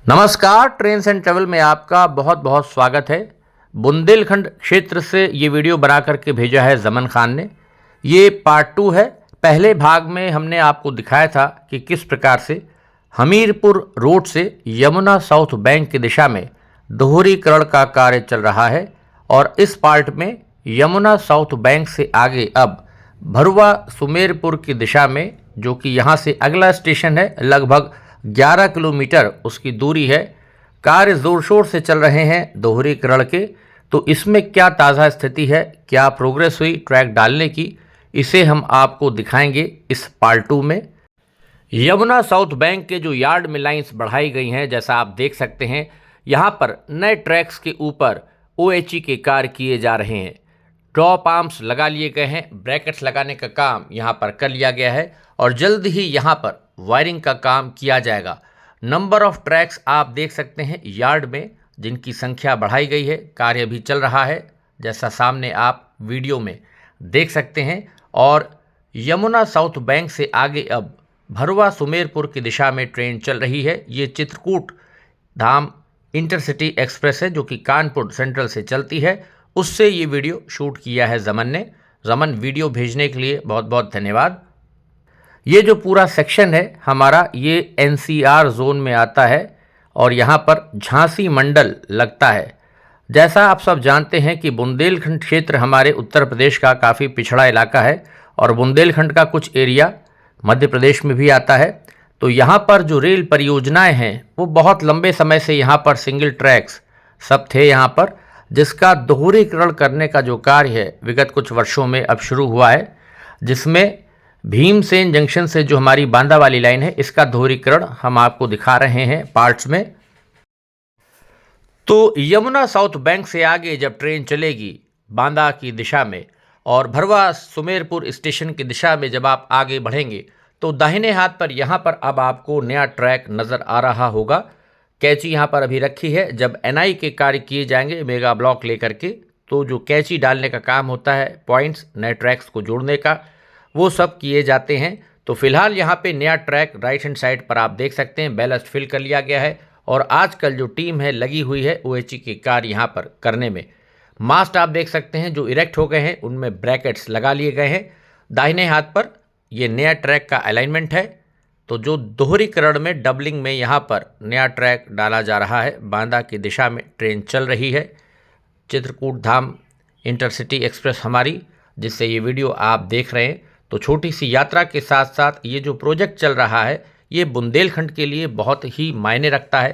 नमस्कार, trains and travel में आपका बहुत बहुत स्वागत है। बुंदेलखंड क्षेत्र से ये वीडियो बना करके भेजा है जमन खान ने। ये पार्ट 2 है। पहले भाग में हमने आपको दिखाया था कि किस प्रकार से हमीरपुर रोड से यमुना साउथ बैंक की दिशा में दोहरीकरण का कार्य चल रहा है और इस पार्ट में यमुना साउथ बैंक से आगे अब भरुआ सुमेरपुर की दिशा में, जो कि यहाँ से अगला स्टेशन है, लगभग 11 किलोमीटर उसकी दूरी है। कार्य ज़ोर शोर से चल रहे हैं दोहरीकरण के। तो इसमें क्या ताज़ा स्थिति है, क्या प्रोग्रेस हुई ट्रैक डालने की, इसे हम आपको दिखाएंगे इस पार्ट 2 में। यमुना साउथ बैंक के जो यार्ड में लाइंस बढ़ाई गई हैं, जैसा आप देख सकते हैं, यहाँ पर नए ट्रैक्स के ऊपर OHE के कार्य किए जा रहे हैं। ड्रॉप आर्म्स लगा लिए गए हैं, ब्रैकेट्स लगाने का काम यहाँ पर कर लिया गया है और जल्द ही यहाँ पर वायरिंग का काम किया जाएगा। नंबर ऑफ ट्रैक्स आप देख सकते हैं यार्ड में, जिनकी संख्या बढ़ाई गई है। कार्य भी चल रहा है, जैसा सामने आप वीडियो में देख सकते हैं। और यमुना साउथ बैंक से आगे अब भरुआ सुमेरपुर की दिशा में ट्रेन चल रही है। ये चित्रकूट धाम इंटरसिटी एक्सप्रेस है, जो कि कानपुर सेंट्रल से चलती है। उससे ये वीडियो शूट किया है जमन ने। जमन, वीडियो भेजने के लिए बहुत बहुत धन्यवाद। ये जो पूरा सेक्शन है हमारा, ये NCR जोन में आता है और यहाँ पर झांसी मंडल लगता है। जैसा आप सब जानते हैं कि बुंदेलखंड क्षेत्र हमारे उत्तर प्रदेश का काफ़ी पिछड़ा इलाका है और बुंदेलखंड का कुछ एरिया मध्य प्रदेश में भी आता है। तो यहाँ पर जो रेल परियोजनाएं हैं वो बहुत लंबे समय से यहाँ पर सिंगल ट्रैक्स सब थे यहाँ पर, जिसका दोहरीकरण करने का जो कार्य है विगत कुछ वर्षों में अब शुरू हुआ है, जिसमें भीमसेन जंक्शन से जो हमारी बांदा वाली लाइन है, इसका दोहरीकरण हम आपको दिखा रहे हैं पार्ट्स में। तो यमुना साउथ बैंक से आगे जब ट्रेन चलेगी बांदा की दिशा में और भरवा सुमेरपुर स्टेशन की दिशा में जब आप आगे बढ़ेंगे तो दाहिने हाथ पर यहाँ पर अब आपको नया ट्रैक नज़र आ रहा होगा। कैंची यहाँ पर अभी रखी है। जब NI के कार्य किए जाएंगे मेगा ब्लॉक लेकर के, तो जो कैंची डालने का काम होता है, पॉइंट्स नए ट्रैक्स को जोड़ने का, वो सब किए जाते हैं। तो फिलहाल यहाँ पे नया ट्रैक राइट हैंड साइड पर आप देख सकते हैं, बैलस्ट फिल कर लिया गया है और आजकल जो टीम है लगी हुई है OHE के कार्य यहाँ पर करने में। मास्ट आप देख सकते हैं जो इरेक्ट हो गए हैं, उनमें ब्रैकेट्स लगा लिए गए हैं। दाहिने हाथ पर ये नया ट्रैक का अलाइनमेंट है। तो जो दोहरीकरण में डबलिंग में यहाँ पर नया ट्रैक डाला जा रहा है, बांदा की दिशा में ट्रेन चल रही है, चित्रकूट धाम इंटरसिटी एक्सप्रेस हमारी, जिससे ये वीडियो आप देख रहे हैं। तो छोटी सी यात्रा के साथ साथ ये जो प्रोजेक्ट चल रहा है ये बुंदेलखंड के लिए बहुत ही मायने रखता है,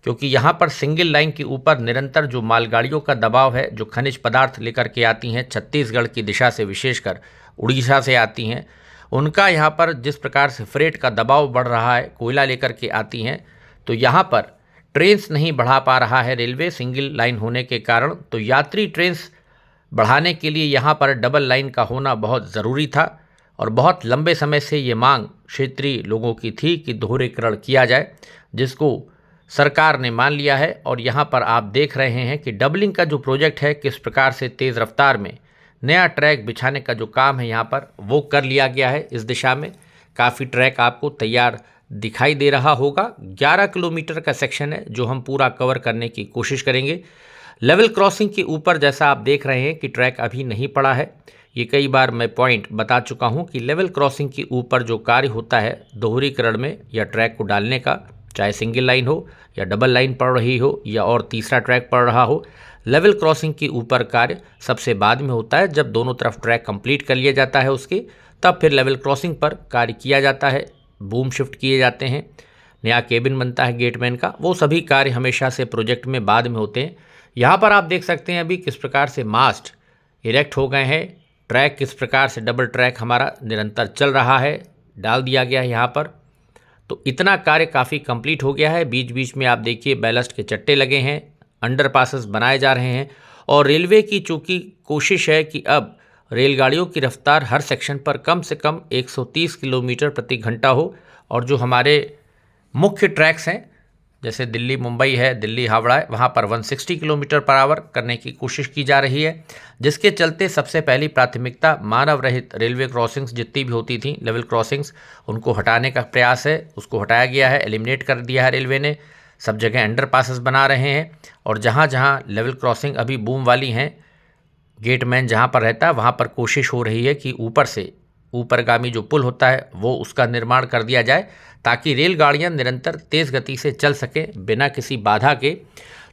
क्योंकि यहाँ पर सिंगल लाइन के ऊपर निरंतर जो मालगाड़ियों का दबाव है, जो खनिज पदार्थ लेकर के आती हैं छत्तीसगढ़ की दिशा से, विशेषकर उड़ीसा से आती हैं, उनका यहाँ पर जिस प्रकार से फ्रेट का दबाव बढ़ रहा है, कोयला लेकर के आती हैं, तो यहाँ पर ट्रेन्स नहीं बढ़ा पा रहा है रेलवे सिंगल लाइन होने के कारण। तो यात्री ट्रेन्स बढ़ाने के लिए यहाँ पर डबल लाइन का होना बहुत ज़रूरी था और बहुत लंबे समय से ये मांग क्षेत्रीय लोगों की थी कि दोहरीकरण किया जाए, जिसको सरकार ने मान लिया है। और यहाँ पर आप देख रहे हैं कि डबलिंग का जो प्रोजेक्ट है, किस प्रकार से तेज़ रफ्तार में नया ट्रैक बिछाने का जो काम है यहाँ पर वो कर लिया गया है। इस दिशा में काफ़ी ट्रैक आपको तैयार दिखाई दे रहा होगा। 11 किलोमीटर का सेक्शन है जो हम पूरा कवर करने की कोशिश करेंगे। लेवल क्रॉसिंग के ऊपर जैसा आप देख रहे हैं कि ट्रैक अभी नहीं पड़ा है। ये कई बार मैं पॉइंट बता चुका हूँ कि लेवल क्रॉसिंग के ऊपर जो कार्य होता है दोहरीकरण में या ट्रैक को डालने का, चाहे सिंगल लाइन हो या डबल लाइन पड़ रही हो या और तीसरा ट्रैक पड़ रहा हो, लेवल क्रॉसिंग के ऊपर कार्य सबसे बाद में होता है। जब दोनों तरफ ट्रैक कंप्लीट कर लिया जाता है उसके, तब फिर लेवल क्रॉसिंग पर कार्य किया जाता है, बूम शिफ्ट किए जाते हैं, नया केबिन बनता है गेटमैन का। वो सभी कार्य हमेशा से प्रोजेक्ट में बाद में होते हैं। यहाँ पर आप देख सकते हैं अभी किस प्रकार से मास्ट इरेक्ट हो गए हैं, ट्रैक किस प्रकार से डबल ट्रैक हमारा निरंतर चल रहा है, डाल दिया गया है यहाँ पर। तो इतना कार्य काफ़ी कंप्लीट हो गया है। बीच बीच में आप देखिए बैलस्ट के चट्टे लगे हैं, अंडरपासेस बनाए जा रहे हैं और रेलवे की चूँकि कोशिश है कि अब रेलगाड़ियों की रफ्तार हर सेक्शन पर कम से कम 130 किलोमीटर प्रति घंटा हो और जो हमारे मुख्य ट्रैक्स हैं जैसे दिल्ली मुंबई है, दिल्ली हावड़ा है, वहाँ पर 160 किलोमीटर पर आवर करने की कोशिश की जा रही है, जिसके चलते सबसे पहली प्राथमिकता मानव रहित रेलवे क्रॉसिंग्स जितनी भी होती थी, लेवल क्रॉसिंग्स, उनको हटाने का प्रयास है। उसको हटाया गया है, एलिमिनेट कर दिया है रेलवे ने। सब जगह अंडरपासेस बना रहे हैं और जहाँ जहाँ लेवल क्रॉसिंग अभी बूम वाली हैं, गेटमैन जहाँ पर रहता है वहाँ पर कोशिश हो रही है कि ऊपर से ऊपरगामी जो पुल होता है वो उसका निर्माण कर दिया जाए ताकि रेलगाड़ियाँ निरंतर तेज़ गति से चल सकें बिना किसी बाधा के।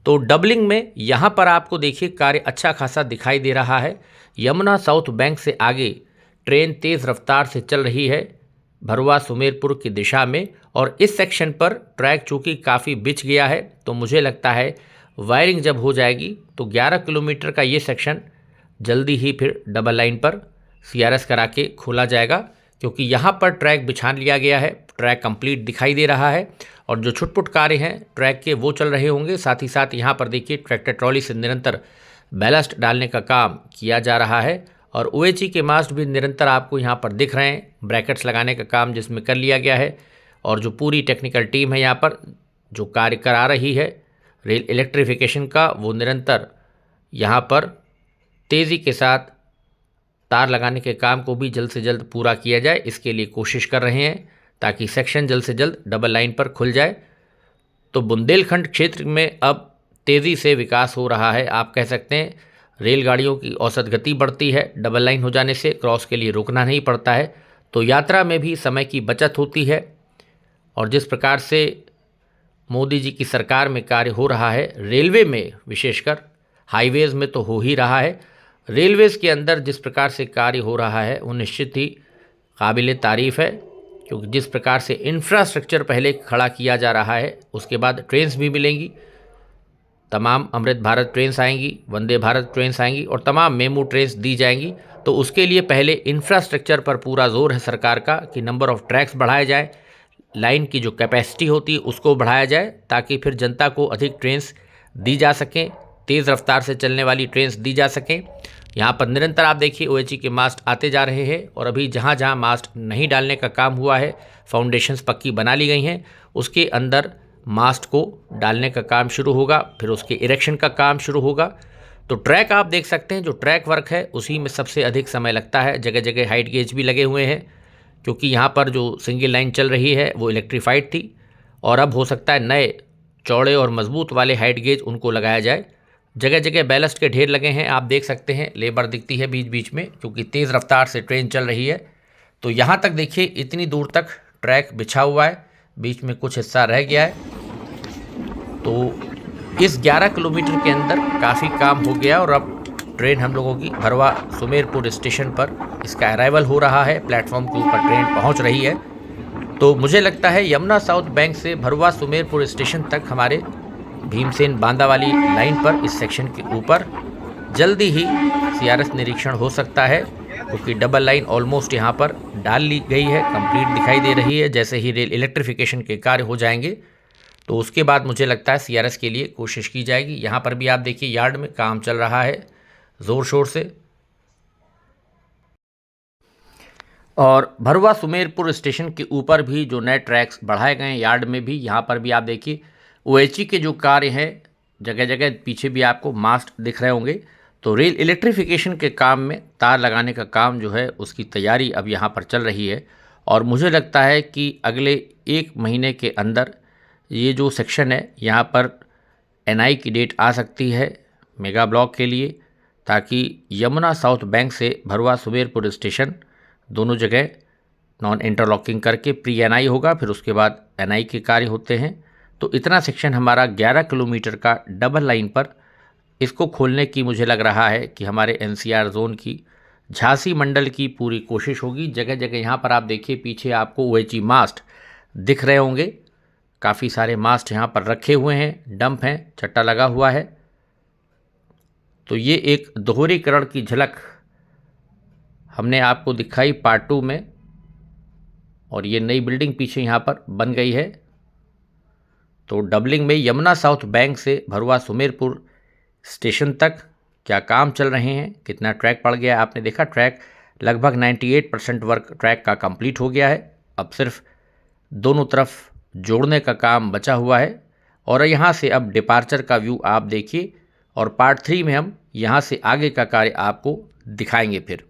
तो डबलिंग में यहाँ पर आपको देखिए कार्य अच्छा खासा दिखाई दे रहा है। यमुना साउथ बैंक से आगे ट्रेन तेज़ रफ्तार से चल रही है भरवा सुमेरपुर की दिशा में, और इस सेक्शन पर ट्रैक चूँकि काफ़ी बिछ गया है तो मुझे लगता है वायरिंग जब हो जाएगी तो 11 किलोमीटर का ये सेक्शन जल्दी ही फिर डबल लाइन पर CRS करा के खोला जाएगा, क्योंकि यहाँ पर ट्रैक बिछा लिया गया है, ट्रैक कंप्लीट दिखाई दे रहा है और जो छुटपुट कार्य हैं ट्रैक के वो चल रहे होंगे। साथ ही साथ यहाँ पर देखिए ट्रैक्टर ट्रॉली से निरंतर बैलास्ट डालने का काम किया जा रहा है और OHE के मास्ट भी निरंतर आपको यहाँ पर दिख रहे हैं, ब्रैकेट्स लगाने का काम जिसमें कर लिया गया है और जो पूरी टेक्निकल टीम है यहाँ पर जो कार्य करा रही है रेल इलेक्ट्रिफिकेशन का, वो निरंतर यहाँ पर तेज़ी के साथ तार लगाने के काम को भी जल्द से जल्द पूरा किया जाए, इसके लिए कोशिश कर रहे हैं ताकि सेक्शन जल्द से जल्द डबल लाइन पर खुल जाए। तो बुंदेलखंड क्षेत्र में अब तेज़ी से विकास हो रहा है, आप कह सकते हैं रेलगाड़ियों की औसत गति बढ़ती है, डबल लाइन हो जाने से क्रॉस के लिए रुकना नहीं पड़ता है, तो यात्रा में भी समय की बचत होती है। और जिस प्रकार से मोदी जी की सरकार में कार्य हो रहा है, रेलवे में विशेषकर, हाईवेज़ में तो हो ही रहा है, रेलवेज़ के अंदर जिस प्रकार से कार्य हो रहा है वो निश्चित ही काबिल तारीफ़ है, क्योंकि जिस प्रकार से इंफ्रास्ट्रक्चर पहले खड़ा किया जा रहा है उसके बाद ट्रेन्स भी मिलेंगी, तमाम अमृत भारत ट्रेन्स आएंगी, वंदे भारत ट्रेन्स आएंगी और तमाम मेमू ट्रेन्स दी जाएंगी। तो उसके लिए पहले इंफ्रास्ट्रक्चर पर पूरा जोर है सरकार का कि नंबर ऑफ़ ट्रैक्स बढ़ाए जाए, लाइन की जो कैपेसिटी होती है उसको बढ़ाया जाए ताकि फिर जनता को अधिक ट्रेन्स दी जा सकें, तेज़ रफ्तार से चलने वाली ट्रेन्स दी जा सकें। यहाँ पर निरंतर आप देखिए OHE के मास्ट आते जा रहे हैं और अभी जहाँ जहाँ मास्ट नहीं डालने का काम हुआ है, फाउंडेशंस पक्की बना ली गई हैं, उसके अंदर मास्ट को डालने का काम शुरू होगा, फिर उसके इरेक्शन का काम शुरू होगा। तो ट्रैक आप देख सकते हैं, जो ट्रैक वर्क है उसी में सबसे अधिक समय लगता है। जगह जगह हाइट गेज भी लगे हुए हैं, क्योंकि यहाँ पर जो सिंगल लाइन चल रही है वो इलेक्ट्रीफाइड थी और अब हो सकता है नए चौड़े और मजबूत वाले हाइट गेज उनको लगाया जाए। जगह जगह बैलस्ट के ढेर लगे हैं, आप देख सकते हैं, लेबर दिखती है बीच बीच में क्योंकि तेज़ रफ्तार से ट्रेन चल रही है। तो यहाँ तक देखिए इतनी दूर तक ट्रैक बिछा हुआ है, बीच में कुछ हिस्सा रह गया है। तो इस 11 किलोमीटर के अंदर काफ़ी काम हो गया और अब ट्रेन हम लोगों की भरवा सुमेरपुर स्टेशन पर इसका अराइवल हो रहा है, प्लेटफॉर्म के ऊपर ट्रेन पहुँच रही है। तो मुझे लगता है यमुना साउथ बैंक से भरवा सुमेरपुर स्टेशन तक हमारे भीमसेन बांदा वाली लाइन पर इस सेक्शन के ऊपर जल्दी ही CRS निरीक्षण हो सकता है, क्योंकि डबल लाइन ऑलमोस्ट यहाँ पर डाल ली गई है, कंप्लीट दिखाई दे रही है। जैसे ही रेल इलेक्ट्रिफिकेशन के कार्य हो जाएंगे तो उसके बाद मुझे लगता है CRS के लिए कोशिश की जाएगी। यहाँ पर भी आप देखिए यार्ड में काम चल रहा है ज़ोर शोर से। और भरवा सुमेरपुर स्टेशन के ऊपर भी जो नए ट्रैक्स बढ़ाए गए हैं यार्ड में भी, यहाँ पर भी आप देखिए OHE के जो कार्य हैं जगह जगह पीछे भी आपको मास्ट दिख रहे होंगे। तो रेल इलेक्ट्रिफिकेशन के काम में तार लगाने का काम जो है उसकी तैयारी अब यहाँ पर चल रही है और मुझे लगता है कि अगले 1 महीने के अंदर ये जो सेक्शन है यहाँ पर NI की डेट आ सकती है मेगा ब्लॉक के लिए, ताकि यमुना साउथ बैंक से भरवा सुमेरपुर स्टेशन दोनों जगह नॉन इंटरलॉकिंग करके प्री NI होगा, फिर उसके बाद NI के कार्य होते हैं। तो इतना सेक्शन हमारा 11 किलोमीटर का डबल लाइन पर, इसको खोलने की मुझे लग रहा है कि हमारे NCR जोन की झांसी मंडल की पूरी कोशिश होगी। जगह जगह यहाँ पर आप देखिए पीछे आपको OHE मास्ट दिख रहे होंगे, काफ़ी सारे मास्ट यहाँ पर रखे हुए हैं, डंप हैं, चट्टा लगा हुआ है। तो ये एक दोहरीकरण की झलक हमने आपको दिखाई पार्ट 2 में, और ये नई बिल्डिंग पीछे यहाँ पर बन गई है। तो डबलिंग में यमुना साउथ बैंक से भरवा सुमेरपुर स्टेशन तक क्या काम चल रहे हैं, कितना ट्रैक पड़ गया है, आपने देखा ट्रैक लगभग 98% वर्क ट्रैक का कंप्लीट हो गया है। अब सिर्फ दोनों तरफ जोड़ने का काम बचा हुआ है और यहाँ से अब डिपार्चर का व्यू आप देखिए और पार्ट 3 में हम यहाँ से आगे का कार्य आपको दिखाएंगे फिर।